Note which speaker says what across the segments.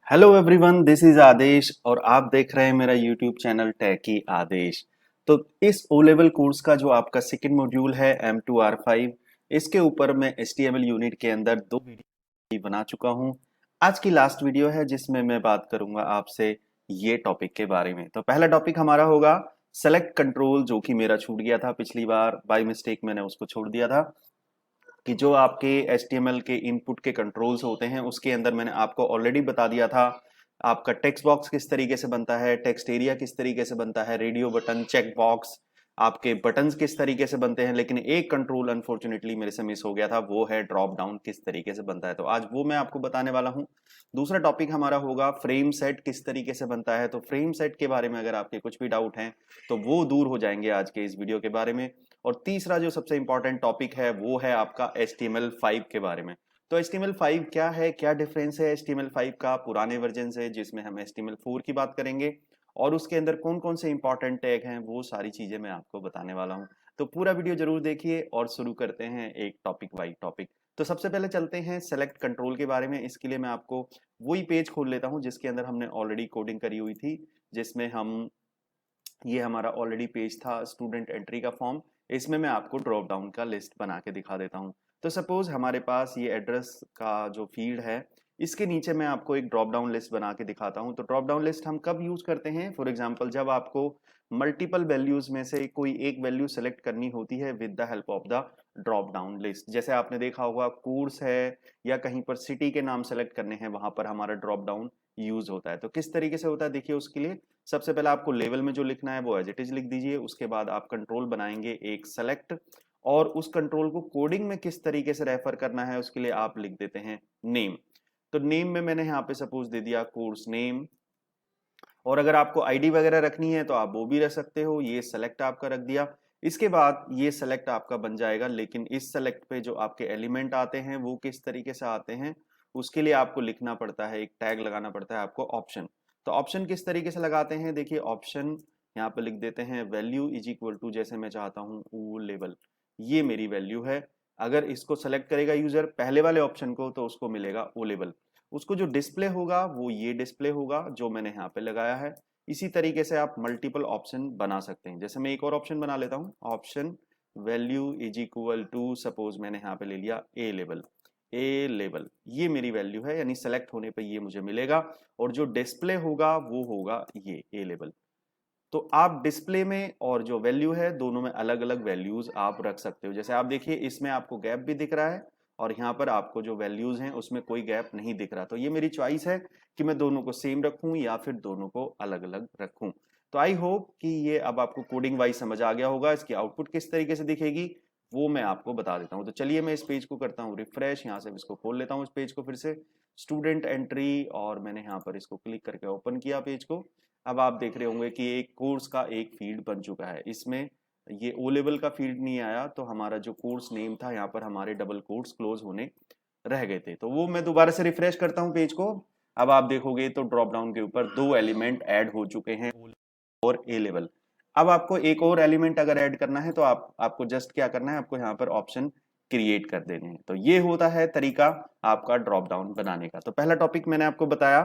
Speaker 1: Hello everyone, this is आदेश और आप देख रहे हैं मेरा यूट्यूब चैनल टेकी आदेश। तो इस ओ लेवल कोर्स का जो आपका सेकंड मॉड्यूल है M2R5, इसके ऊपर मैं HTML यूनिट के अंदर दो वीडियो बना चुका हूं। आज की लास्ट वीडियो है जिसमें मैं बात करूंगा आपसे ये टॉपिक के बारे में। तो पहला टॉपिक हमारा होगा सेलेक्ट कंट्रोल, जो कि मेरा छूट गया था पिछली बार, बाय मिस्टेक मैंने उसको छोड़ दिया था। कि जो आपके HTML के इनपुट के कंट्रोल्स होते हैं उसके अंदर मैंने आपको ऑलरेडी बता दिया था आपका टेक्स्ट बॉक्स किस तरीके से बनता है, टेक्स्ट एरिया किस तरीके से बनता है, रेडियो बटन, चेक बॉक्स, आपके बटन्स किस तरीके से बनते हैं। लेकिन एक कंट्रोल अनफॉर्चुनेटली मेरे से मिस हो गया था, वो है ड्रॉप डाउन किस तरीके से बनता है। तो आज वो मैं आपको बताने वाला हूं। दूसरा टॉपिक हमारा होगा फ्रेम सेट किस तरीके से बनता है। तो फ्रेम सेट के बारे में अगर आपके कुछ भी डाउट हैं तो वो दूर हो जाएंगे आज के इस वीडियो के बारे में। और तीसरा जो सबसे इंपॉर्टेंट टॉपिक है वो है आपका HTML5 के बारे में। तो HTML5 क्या है, क्या डिफरेंस है HTML5 का पुराने वर्जन से, जिसमें हम HTML4 की बात करेंगे, और उसके अंदर कौन कौन से इंपॉर्टेंट टैग हैं, वो सारी चीजें मैं आपको बताने वाला हूं। तो पूरा वीडियो जरूर देखिए और शुरू करते हैं एक टॉपिक वाइज टॉपिक। तो सबसे पहले चलते हैं सेलेक्ट कंट्रोल के बारे में। इसके लिए मैं आपको वही पेज खोल लेता हूं जिसके अंदर हमने ऑलरेडी कोडिंग करी हुई थी, जिसमें हम, ये हमारा ऑलरेडी पेज था स्टूडेंट एंट्री का फॉर्म। इसमें मैं आपको ड्रॉप डाउन का लिस्ट बना के दिखा देता हूँ। तो सपोज हमारे पास ये एड्रेस का जो फील्ड है, इसके नीचे मैं आपको एक ड्रॉप डाउन लिस्ट बना के दिखाता हूँ। तो ड्रॉप डाउन लिस्ट हम कब यूज करते हैं? फॉर एग्जाम्पल, जब आपको मल्टीपल वैल्यूज में से कोई एक वैल्यू सेलेक्ट करनी होती है with the help of the drop down list. जैसे आपने देखा होगा कोर्स है या कहीं पर सिटी के नाम सेलेक्ट करने हैं, वहां पर हमारा ड्रॉप डाउन यूज होता है। तो किस तरीके से होता है देखिए। उसके लिए सबसे पहले आपको लेवल में जो लिखना है वो एज इट इज लिख दीजिए। उसके बाद आप कंट्रोल बनाएंगे एक सेलेक्ट, और उस कंट्रोल को कोडिंग में किस तरीके से रेफर करना है उसके लिए आप लिख देते हैं नेम। तो नेम में मैंने यहाँ पे सपोज दे दिया कोर्स नेम। और अगर आपको आईडी वगैरह रखनी है तो आप वो भी रख सकते हो। ये सेलेक्ट आपका रख दिया। इसके बाद ये सेलेक्ट आपका बन जाएगा, लेकिन इस सेलेक्ट पे जो आपके एलिमेंट आते हैं वो किस तरीके से आते हैं उसके लिए आपको लिखना पड़ता है, एक टैग लगाना पड़ता है आपको, ऑप्शन। तो ऑप्शन किस तरीके से लगाते हैं देखिए। ऑप्शन यहाँ पे लिख देते हैं वैल्यू इज इक्वल टू, जैसे मैं चाहता हूँ ओ लेवल, ये मेरी वैल्यू है। अगर इसको सेलेक्ट करेगा यूजर पहले वाले ऑप्शन को तो उसको मिलेगा ओ लेवल। उसको जो डिस्प्ले होगा वो ये डिस्प्ले होगा जो मैंने यहाँ पे लगाया है। इसी तरीके से आप मल्टीपल ऑप्शन बना सकते हैं। जैसे मैं एक और ऑप्शन बना लेता हूँ, option value is equal to, suppose मैंने यहाँ पे ले लिया ए लेवल। ए लेवल ये मेरी वैल्यू है, यानी सेलेक्ट होने पे ये मुझे मिलेगा। और जो डिस्प्ले होगा वो होगा ये ए लेवल। तो आप डिस्प्ले में और जो वैल्यू है दोनों में अलग अलग वैल्यूज आप रख सकते हो। जैसे आप देखिए इसमें आपको गैप भी दिख रहा है और यहाँ पर आपको जो वैल्यूज हैं उसमें कोई गैप नहीं दिख रहा। तो ये मेरी चॉइस है कि मैं दोनों को सेम रखूं या फिर दोनों को अलग अलग रखूं। तो आई होप कि ये अब आपको कोडिंग वाइज समझ आ गया होगा। इसकी आउटपुट किस तरीके से दिखेगी वो मैं आपको बता देता हूँ। तो चलिए मैं इस पेज को करता हूँ रिफ्रेश, यहाँ से इसको खोल लेता हूँ इस पेज को फिर से, स्टूडेंट एंट्री, और मैंने यहाँ पर इसको क्लिक करके ओपन किया पेज को। अब आप देख रहे होंगे कि एक कोर्स का एक फील्ड बन चुका है। इसमें ये ओ लेवल का फील्ड नहीं आया, तो हमारा जो कोर्स नेम था यहाँ पर हमारे डबल कोट्स क्लोज होने रह गए थे। तो वो मैं दोबारा से रिफ्रेश करता हूँ पेज को। अब आप देखोगे तो ड्रॉप डाउन के ऊपर दो एलिमेंट ऐड हो चुके हैं, और ए लेवल। अब आपको एक और एलिमेंट अगर ऐड करना है तो आपको जस्ट क्या करना है, आपको यहाँ पर ऑप्शन क्रिएट कर देने हैं। तो ये होता है तरीका आपका ड्रॉप डाउन बनाने का। तो पहला टॉपिक मैंने आपको बताया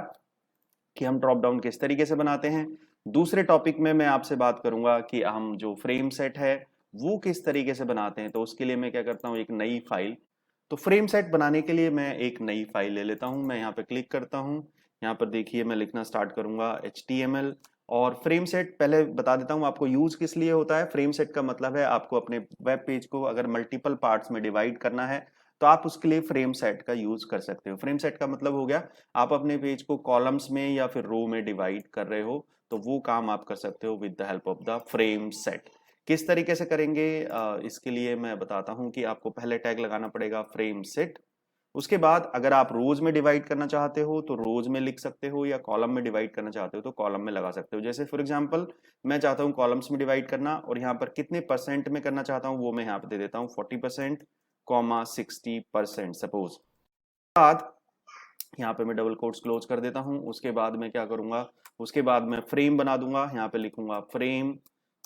Speaker 1: कि हम ड्रॉप डाउन किस तरीके से बनाते हैं। दूसरे टॉपिक में मैं आपसे बात करूंगा कि हम जो फ्रेम सेट है वो किस तरीके से बनाते हैं। तो उसके लिए मैं क्या करता हूं, एक नई फाइल। तो फ्रेम सेट बनाने के लिए मैं एक नई फाइल ले लेता हूं। मैं यहाँ पे क्लिक करता हूं, यहाँ पर देखिए मैं लिखना स्टार्ट करूंगा HTML। और फ्रेम सेट पहले बता देता हूं आपको यूज किस लिए होता है। फ्रेम सेट का मतलब है आपको अपने वेब पेज को अगर मल्टीपल पार्ट्स में डिवाइड करना है तो आप उसके लिए फ्रेम सेट का यूज कर सकते हो। फ्रेम सेट का मतलब हो गया आप अपने पेज को कॉलम्स में या फिर रो में डिवाइड कर रहे हो, तो वो काम आप कर सकते हो with the help of the frame set. किस तरीके से करेंगे इसके लिए मैं बताता हूं कि आपको पहले टैग लगाना पड़ेगा फ्रेम सेट। उसके बाद अगर आप रोज में डिवाइड करना चाहते हो तो रोज में लिख सकते हो, या कॉलम में डिवाइड करना चाहते हो तो कॉलम में लगा सकते हो। जैसे फॉर एग्जांपल मैं चाहता हूं कॉलम्स में डिवाइड करना, और यहाँ पर कितने परसेंट में करना चाहता हूं वो मैं यहाँ पे दे देता हूँ 40%, 60% सपोज। बाद यहाँ पे मैं डबल कोट्स क्लोज कर देता हूँ। उसके बाद मैं क्या करूंगा, उसके बाद मैं फ्रेम बना दूंगा। यहाँ पे लिखूंगा frame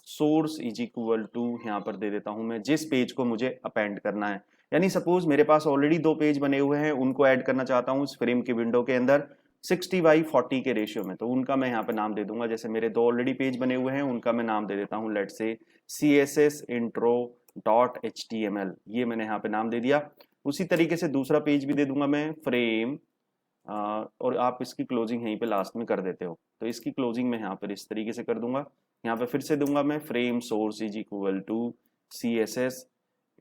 Speaker 1: source is equal to, यहाँ पर दे देता हूं मैं जिस पेज को मुझे अपेंड करना है। यानी सपोज मेरे पास ऑलरेडी दो पेज बने हुए हैं, उनको ऐड करना चाहता हूँ इस फ्रेम की विंडो के अंदर। 60/40 के रेशियो में, तो उनका मैं यहाँ पे नाम दे दूंगा। जैसे मेरे 2 ऑलरेडी पेज बने हुए हैं, उनका मैं नाम दे देता हूँ, लेट से CSS intro .html, ये मैंने यहाँ पे नाम दे दिया। उसी तरीके से दूसरा पेज भी दे दूंगा मैं, फ्रेम, और आप इसकी क्लोजिंग यहीं पे लास्ट में कर देते हो, तो इसकी क्लोजिंग मैं यहाँ पर इस तरीके से कर दूंगा। यहाँ पे फिर से दूंगा मैं, frame source is equal to CSS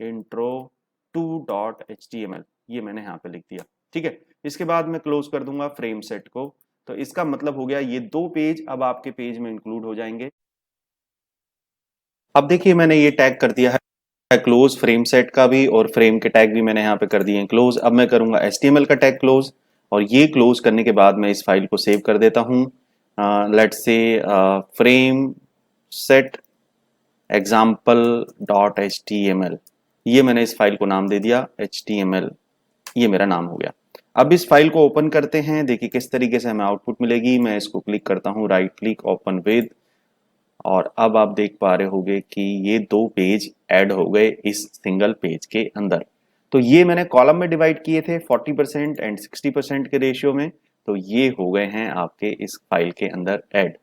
Speaker 1: intro 2.html, ये मैंने यहाँ पे लिख दिया, ठीक है। इसके बाद मैं क्लोज कर दूंगा फ्रेम सेट को। तो इसका मतलब हो गया ये 2 पेज अब आपके पेज में इंक्लूड हो जाएंगे। अब देखिए मैंने ये टैग कर दिया है क्लोज, फ्रेम सेट का भी और फ्रेम के टैग भी मैंने यहाँ पे कर दिए हैं क्लोज। अब मैं करूंगा HTML का टैग क्लोज, और ये क्लोज करने के बाद मैं इस फाइल को सेव कर देता हूँ। Let's say frame set example.html, ये मैंने इस फाइल को नाम दे दिया HTML, ये मेरा नाम हो गया। अब इस फाइल को ओपन करते हैं, देखिए किस तरीके से हमें आउटपुट मिलेगी। मैं इसको क्लिक करता हूँ, राइट क्लिक, ओपन विद, और अब आप देख पा रहे होंगे कि ये 2 पेज ऐड हो गए इस सिंगल पेज के अंदर। तो ये मैंने कॉलम में डिवाइड किए थे 40% एंड 60% के रेशियो में, तो ये हो गए हैं आपके इस फाइल के अंदर ऐड।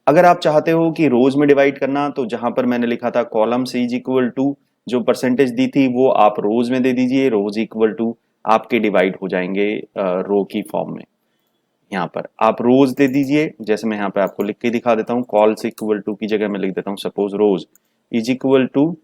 Speaker 1: अगर आप चाहते हो कि रोज में डिवाइड करना, तो जहां पर मैंने लिखा था कॉलम से इज इक्वल टू जो परसेंटेज दी थी वो आप रोज में दे दीजिए, रोज इक्वल टू आपके डिवाइड हो जाएंगे रो की फॉर्म में। यहाँ पर आप रोज दे दीजिए, जैसे मैं यहाँ पे आपको लिख के दिखा देता हूँ, कॉल से इक्वल टू की जगह मैं लिख देता हूँ suppose rows is equal to,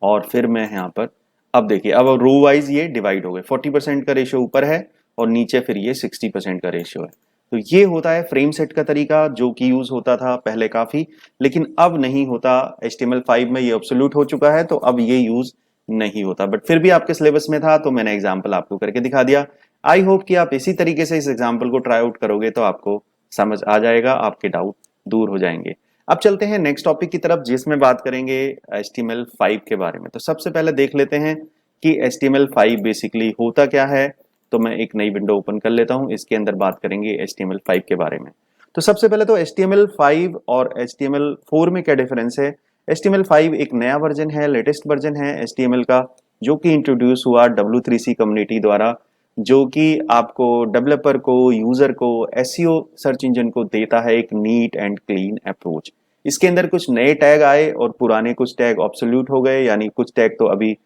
Speaker 1: और फिर मैं यहाँ पर, अब देखिए अब रो वाइज ये डिवाइड हो गए, 40% का रेशियो ऊपर है और नीचे फिर ये 60% का रेशियो है। तो ये होता है फ्रेम सेट का तरीका, जो कि यूज होता था पहले काफी, लेकिन अब नहीं होता। HTML5 में ये ऑब्सोल्यूट हो चुका है, तो अब ये यूज नहीं होता, बट फिर भी आपके सिलेबस में था तो मैंने एग्जाम्पल आपको करके दिखा दिया। आई होप कि आप इसी तरीके से इस एग्जाम्पल को ट्राई आउट करोगे तो आपको समझ आ जाएगा, आपके डाउट दूर हो जाएंगे। अब चलते हैं नेक्स्ट टॉपिक की तरफ, जिसमें बात करेंगे HTML5 के बारे में। तो सबसे पहले देख लेते हैं कि HTML5 बेसिकली होता क्या है। तो मैं एक नई विंडो ओपन कर लेता हूं, इसके अंदर बात करेंगे HTML5 के बारे में। तो सबसे पहले तो HTML5 और HTML4 में क्या डिफरेंस है। HTML5 एक नया वर्जन है, लेटेस्ट वर्जन है HTML का, जो कि इंट्रोड्यूस हुआ W3C कम्युनिटी द्वारा, जो कि आपको डेवलपर को, यूजर को, एसईओ सर्च इंजन को देता है एक नीट एंड क्लीन अप्रोच। इसके अंदर कुछ नए टैग आए और पुराने कुछ टैग ऑब्सोल्यूट हो गए, यानी कुछ टैग तो अभी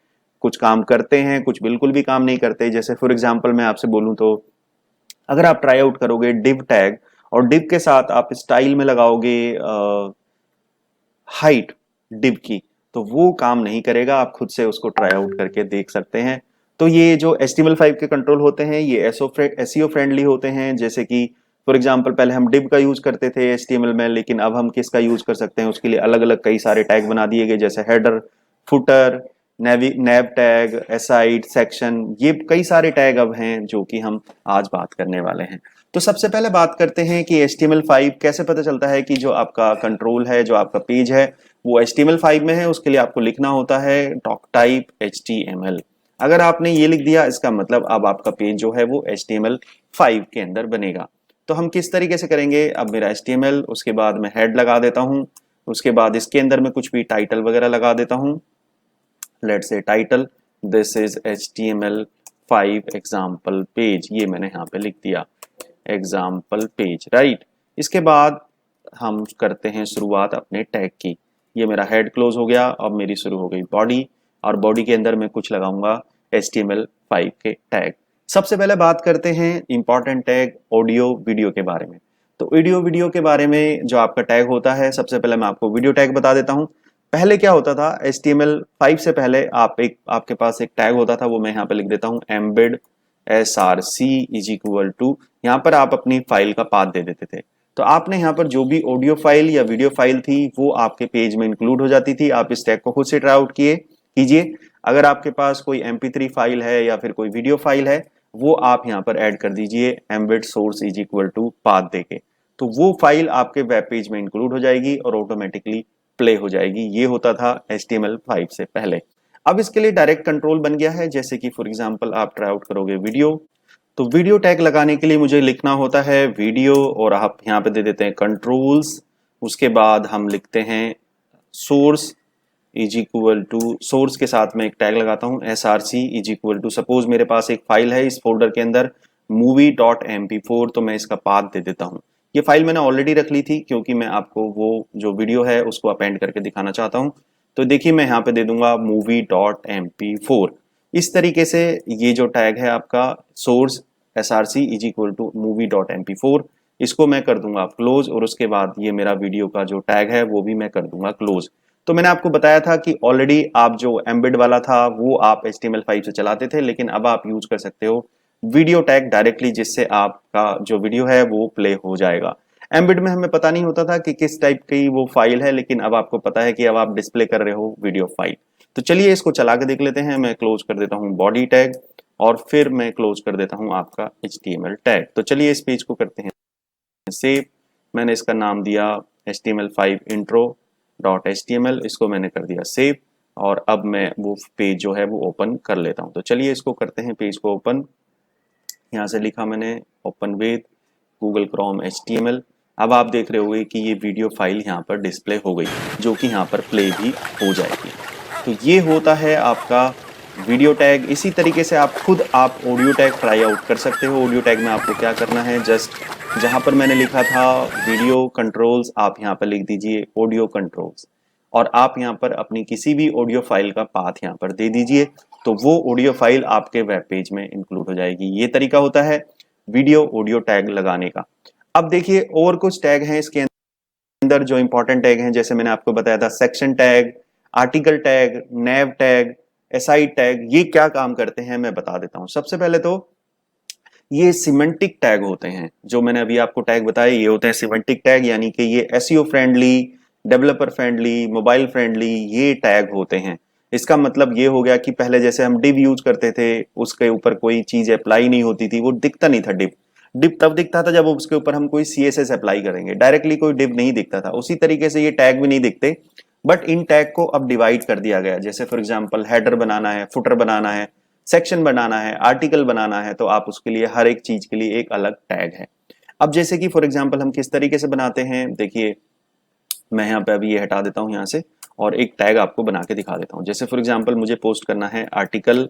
Speaker 1: कुछ काम करते हैं, कुछ बिल्कुल भी काम नहीं करते। जैसे फॉर एग्जांपल मैं आपसे बोलूं तो अगर आप ट्राई आउट करोगे डिव टैग और डिव के साथ आप स्टाइल में लगाओगे हाइट डिव की, तो वो काम नहीं करेगा। आप खुद से उसको ट्राई आउट करके देख सकते हैं। तो ये जो HTML5 के कंट्रोल होते हैं ये एसईओ फ्रेंडली होते हैं। जैसे कि फॉर एग्जांपल पहले हम डिव का यूज करते थे HTML में, लेकिन अब हम किसका यूज कर सकते हैं, उसके लिए अलग अलग कई सारे टैग बना दिए गए, जैसे हेडर, फुटर, नेव टैग, एसाइड, सेक्शन, ये कई सारे टैग अब हैं जो कि हम आज बात करने वाले हैं। तो सबसे पहले बात करते हैं कि HTML5 कैसे पता चलता है कि जो आपका कंट्रोल है, जो आपका पेज है वो HTML5 में है। उसके लिए आपको लिखना होता है डॉक टाइप HTML। अगर आपने ये लिख दिया, इसका मतलब अब आपका पेज जो है वो HTML5 के अंदर बनेगा। तो हम किस तरीके से करेंगे, अब मेरा HTML, उसके बाद मैं हेड लगा देता हूं, उसके बाद इसके अंदर मैं कुछ भी टाइटल वगैरह लगा देता हूं। Let's say title this is HTML5 example page, ये मैंने यहाँ पे लिख दिया एग्जाम्पल पेज, राइट। इसके बाद हम करते हैं शुरुआत अपने टैग की। ये मेरा हेड क्लोज हो गया, अब मेरी शुरू हो गई बॉडी, और बॉडी के अंदर मैं कुछ लगाऊंगा HTML5 के टैग। सबसे पहले बात करते हैं इंपॉर्टेंट टैग ऑडियो वीडियो के बारे में। तो वीडियो के बारे में जो आपका टैग होता है, सबसे पहले मैं आपको वीडियो टैग बता देता हूं। पहले क्या होता था, HTML5 से पहले आपके पास एक टैग होता था, वो मैं यहाँ पे लिख देता हूँ embed src is equal to, यहाँ पर आप अपनी फाइल का पाथ दे देते थे। तो आपने यहाँ पर जो भी ऑडियो फाइल या वीडियो फाइल थी वो आपके पेज में इंक्लूड हो जाती थी। आप इस टैग को खुद से ट्राई आउट कीजिए। अगर आपके पास कोई MP3 फाइल है या फिर कोई वीडियो फाइल है, वो आप यहाँ पर ऐड कर दीजिए embed source is equal to path देके, तो वो फाइल आपके वेब पेज में इंक्लूड हो जाएगी और ऑटोमेटिकली प्ले हो जाएगी। ये होता था HTML5 से पहले। अब इसके लिए डायरेक्ट कंट्रोल बन गया है, जैसे कि फॉर एग्जांपल आप ट्राई आउट करोगे वीडियो, तो वीडियो टैग लगाने के लिए मुझे लिखना होता है वीडियो, और आप यहाँ पे दे देते हैं कंट्रोल्स। उसके बाद हम लिखते हैं source is equal to, source के साथ में एक टैग लगाता हूँ SRC is equal to, suppose मेरे पास एक फाइल है, इस फोल्डर के अंदर movie.mp4, तो मैं इसका पाथ दे देता हूँ। ये फाइल मैंने ऑलरेडी रख ली थी क्योंकि मैं आपको वो जो वीडियो है उसको अपेंड करके दिखाना चाहता हूँ। तो देखिए मैं यहाँ पे दे दूंगा movie.mp4। इस तरीके से ये जो टैग है आपका source src is equal to movie.mp4, इसको मैं कर दूंगा क्लोज, और उसके बाद ये मेरा वीडियो का जो टैग है वो भी मैं कर दूंगा क्लोज। तो मैंने आपको बताया था कि ऑलरेडी आप जो एम्बेड वाला था वो आप HTML5 से चलाते थे, लेकिन अब आप यूज कर सकते हो वीडियो टैग डायरेक्टली, जिससे आपका जो वीडियो है वो प्ले हो जाएगा। एम्बेड में हमें पता नहीं होता था कि किस टाइप की वो फाइल है, लेकिन अब आपको पता है कि अब आप डिस्प्ले कर रहे हो वीडियो फाइल। तो चलिए इसको चला के देख लेते हैं। मैं क्लोज कर देता हूँ बॉडी टैग और फिर मैं क्लोज कर देता हूँ आपका HTML टैग। तो चलिए इस पेज को करते हैं सेव। मैंने इसका नाम दिया HTML5 intro.html, इसको मैंने कर दिया सेव, और अब मैं वो पेज जो है वो ओपन कर लेता हूं। तो चलिए इसको करते हैं पेज को ओपन। यहाँ से लिखा मैंने open with Google Chrome HTML। अब आप देख रहे होंगे कि ये वीडियो फाइल यहाँ पर डिस्प्ले हो गई, जो कि यहाँ पर प्ले भी हो जाएगी। तो ये होता है आपका वीडियो टैग। इसी तरीके से आप ऑडियो टैग ट्राई आउट कर सकते हो। ऑडियो टैग में आपको क्या करना है, जस्ट जहां पर मैंने लिखा था वीडियो कंट्रोल्स, आप यहाँ पर लिख दीजिए ऑडियो कंट्रोल्स, और आप यहाँ पर अपनी किसी भी ऑडियो फाइल का पाथ यहाँ पर दे दीजिए, तो वो ऑडियो फाइल आपके वेब पेज में इंक्लूड हो जाएगी। ये तरीका होता है वीडियो ऑडियो टैग लगाने का। अब देखिए और कुछ टैग हैं इसके अंदर जो इंपॉर्टेंट टैग हैं, जैसे मैंने आपको बताया था सेक्शन टैग, आर्टिकल टैग, नेव टैग, एसाइड टैग। ये क्या काम करते हैं मैं बता देता हूं। सबसे पहले तो ये सिमेंटिक टैग होते हैं, जो मैंने अभी आपको टैग बताए ये होते हैं सिमेंटिक टैग, यानी कि ये SEO friendly, developer friendly, mobile friendly ये टैग होते हैं। इसका मतलब ये हो गया कि पहले जैसे हम डिव यूज करते थे, उसके ऊपर कोई चीज अप्लाई नहीं होती थी, वो दिखता नहीं था। डिव डिव तब दिखता था जब उसके ऊपर हम कोई CSS अप्लाई करेंगे, डायरेक्टली कोई डिव नहीं दिखता था। उसी तरीके से ये टैग भी नहीं दिखते, बट इन टैग को अब डिवाइड कर दिया गया। जैसे फॉर एग्जांपल हेडर बनाना है, फुटर बनाना है, सेक्शन बनाना है, आर्टिकल बनाना है, तो आप उसके लिए हर एक चीज के लिए एक अलग टैग है। अब जैसे कि फॉर एग्जांपल हम किस तरीके से बनाते हैं, देखिए मैं यहाँ पे अभी ये हटा देता हूँ यहाँ से, और एक टैग आपको बना के दिखा देता हूँ। जैसे फॉर एग्जांपल मुझे पोस्ट करना है आर्टिकल,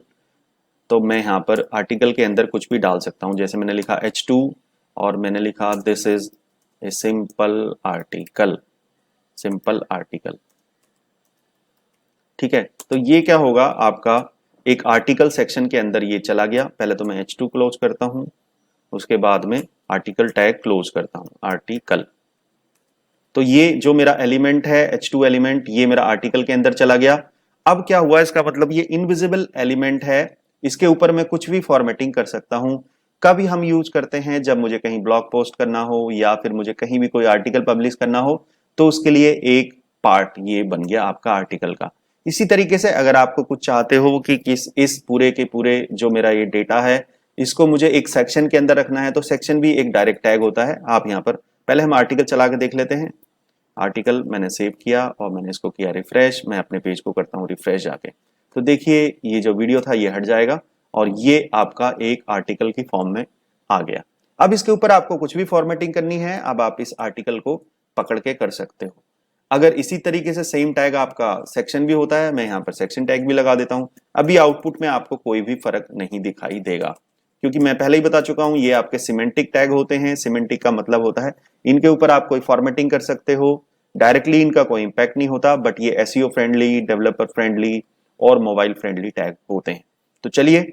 Speaker 1: तो मैं यहाँ पर आर्टिकल के अंदर कुछ भी डाल सकता हूँ। जैसे मैंने लिखा H2 और मैंने लिखा this is a simple article, simple article. ठीक है, तो ये क्या होगा आपका एक आर्टिकल सेक्शन के अंदर ये चला गया। पहले तो मैं H2 क्लोज करता हूं, उसके बाद में आर्टिकल टैग क्लोज करता हूं, आर्टिकल। तो ये जो मेरा एलिमेंट है H2 एलिमेंट, ये मेरा आर्टिकल के अंदर चला गया। अब क्या हुआ, इसका मतलब ये इनविजिबल एलिमेंट है, इसके ऊपर मैं कुछ भी फॉर्मेटिंग कर सकता हूं। कभी हम यूज करते हैं जब मुझे कहीं ब्लॉग पोस्ट करना हो या फिर मुझे कहीं भी कोई आर्टिकल पब्लिश करना हो, तो उसके लिए एक पार्ट ये बन गया आपका आर्टिकल का। इसी तरीके से अगर आपको कुछ चाहते हो कि किस इस पूरे के पूरे जो मेरा ये डेटा है इसको मुझे एक सेक्शन के अंदर रखना है, तो सेक्शन भी एक डायरेक्ट टैग होता है। आप यहाँ पर पहले हम आर्टिकल चला के देख लेते हैं। आर्टिकल मैंने सेव किया और मैंने इसको किया रिफ्रेश। मैं अपने पेज को करता हूँ रिफ्रेश जाके, तो देखिए ये जो वीडियो था ये हट जाएगा और ये आपका एक आर्टिकल की फॉर्म में आ गया। अब इसके ऊपर आपको कुछ भी फॉर्मेटिंग करनी है, अब आप इस आर्टिकल को पकड़ के कर सकते हो। अगर इसी तरीके से सेम टैग आपका सेक्शन भी होता है, मैं यहाँ पर सेक्शन टैग भी लगा देता हूँ। अभी आउटपुट में आपको कोई भी फर्क नहीं दिखाई देगा, क्योंकि मैं पहले ही बता चुका हूं ये आपके सिमेंटिक टैग होते हैं। सिमेंटिक का मतलब होता है इनके ऊपर आप कोई फॉर्मेटिंग कर सकते हो, डायरेक्टली इनका कोई इंपैक्ट नहीं होता, बट ये एसईओ फ्रेंडली, डेवलपर फ्रेंडली और मोबाइल फ्रेंडली टैग होते हैं। तो चलिए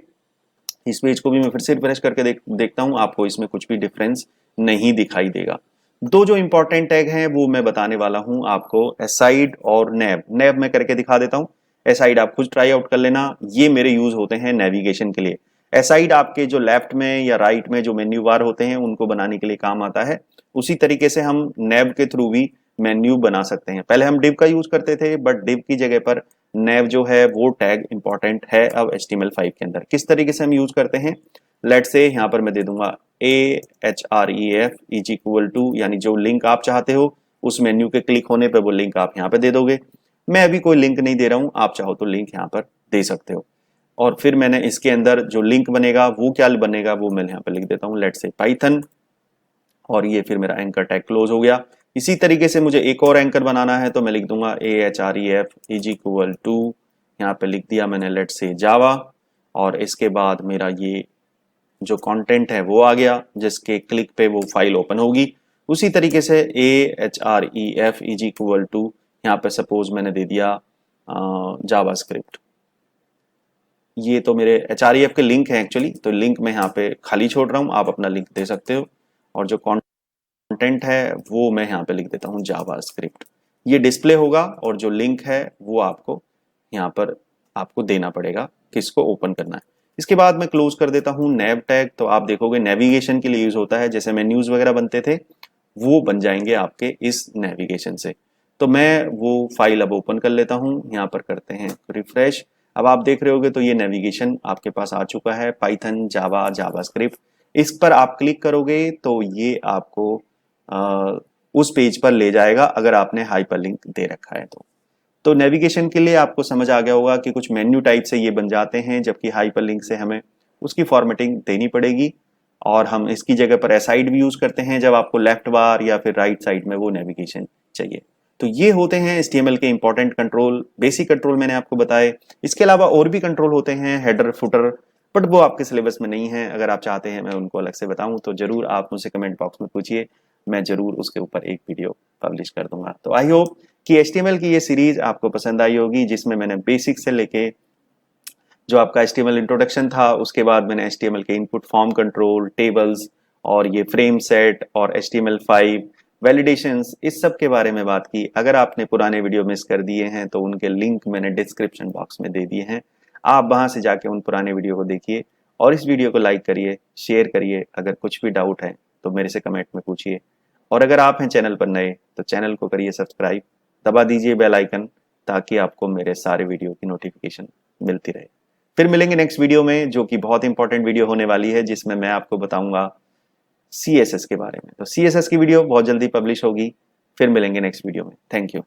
Speaker 1: इस पेज को भी मैं फिर से रिफ्रेश करके देखता हूं, आपको इसमें कुछ भी डिफरेंस नहीं दिखाई देगा। दो जो इंपॉर्टेंट टैग हैं वो मैं बताने वाला हूं आपको, एसाइड और नेव। नेव मैं करके दिखा देता हूं, एसाइड आप खुद ट्राई आउट कर लेना। ये मेरे यूज होते हैं नेविगेशन के लिए। एसाइड आपके जो लेफ्ट में या राइट में जो मेन्यू बार होते हैं उनको बनाने के लिए काम आता है। उसी तरीके से हम नेव के थ्रू भी मेन्यू बना सकते हैं। पहले हम डिव का यूज करते थे, बट डिव की जगह पर नेव जो है वो टैग इंपॉर्टेंट है अब HTML5 के अंदर। किस तरीके से हम यूज करते हैं, लेट से यहाँ पर मैं दे दूंगा AHREF इज इक्वल टू, यानी जो लिंक आप चाहते हो उस मेन्यू के क्लिक होने पे वो लिंक आप यहाँ पे दे दोगे। मैं अभी कोई लिंक नहीं दे रहा हूँ, आप चाहो तो लिंक यहाँ पर दे सकते हो। और फिर मैंने इसके अंदर जो लिंक बनेगा वो क्या बनेगा वो मैं यहाँ पे लिख देता हूँ, लेट से पाइथन, और ये फिर मेरा एंकर टैग क्लोज हो गया। इसी तरीके से मुझे एक और एंकर बनाना है, तो मैं लिख दूंगा AHREF इज इक्वल टू, यहाँ पे लिख दिया मैंने लेट से जावा, और इसके बाद मेरा ये जो कंटेंट है वो आ गया, जिसके क्लिक पे वो फाइल ओपन होगी। उसी तरीके से AHREF इज इक्वल टू, यहाँ पे सपोज मैंने दे दिया जावास्क्रिप्ट। ये तो मेरे HREF के लिंक है एक्चुअली, तो लिंक मैं यहाँ पे खाली छोड़ रहा हूँ, आप अपना लिंक दे सकते हो। और जो कंटेंट है वो मैं यहाँ पे लिख देता हूँ जावास्क्रिप्ट। ये डिस्प्ले होगा और जो लिंक है वो आपको यहाँ पर आपको देना पड़ेगा, किसको ओपन करना है। इसके बाद मैं क्लोज कर देता हूँ नेव टैग। तो आप देखोगे नेविगेशन के लिए यूज होता है, जैसे मेन्यूज वगैरह बनते थे वो बन जाएंगे आपके इस नेविगेशन से। तो मैं वो फाइल अब ओपन कर लेता हूँ, यहाँ पर करते हैं रिफ्रेश। अब आप देख रहे होगे तो ये नेविगेशन आपके पास आ चुका है, पाइथन जावा जावास्क्रिप्ट। इस पर आप क्लिक करोगे तो ये आपको उस पेज पर ले जाएगा अगर आपने हाइपरलिंक दे रखा है तो नेविगेशन के लिए आपको समझ आ गया होगा कि कुछ मेन्यू टाइप से ये बन जाते हैं, जबकि हाइपरलिंक से हमें उसकी फॉर्मेटिंग देनी पड़ेगी। और हम इसकी जगह पर एसाइड भी यूज करते हैं जब आपको लेफ्ट बार या फिर राइट साइड में वो नेविगेशन चाहिए। तो ये होते हैं HTML के इंपॉर्टेंट कंट्रोल, बेसिक कंट्रोल मैंने आपको बताए। इसके अलावा और भी कंट्रोल होते हैं, हेडर फुटर, बट वो आपके सिलेबस में नहीं है। अगर आप चाहते हैं मैं उनको अलग से बताऊं तो जरूर आप मुझसे कमेंट बॉक्स में पूछिए, मैं जरूर उसके ऊपर एक वीडियो पब्लिश कर दूंगा। तो आई होप कि HTML की ये सीरीज आपको पसंद आई होगी, जिसमें मैंने बेसिक से लेके जो आपका HTML इंट्रोडक्शन था, उसके बाद मैंने HTML के इनपुट फॉर्म कंट्रोल, टेबल्स और ये फ्रेम सेट और HTML5 वैलिडेशंस, इस सब के बारे में बात की। अगर आपने पुराने वीडियो मिस कर दिए हैं तो उनके लिंक मैंने डिस्क्रिप्शन बॉक्स में दे दिए हैं, आप वहां से जाके उन पुराने वीडियो को देखिए। और इस वीडियो को लाइक करिए, शेयर करिए। अगर कुछ भी डाउट है तो मेरे से कमेंट में पूछिए। और अगर आप हैं चैनल पर नए तो चैनल को करिए सब्सक्राइब, दबा दीजिए बेल आइकन, ताकि आपको मेरे सारे वीडियो की नोटिफिकेशन मिलती रहे। फिर मिलेंगे नेक्स्ट वीडियो में, जो कि बहुत इंपॉर्टेंट वीडियो होने वाली है, जिसमें मैं आपको बताऊंगा CSS के बारे में। तो CSS की वीडियो बहुत जल्दी पब्लिश होगी। फिर मिलेंगे नेक्स्ट वीडियो में। Thank you.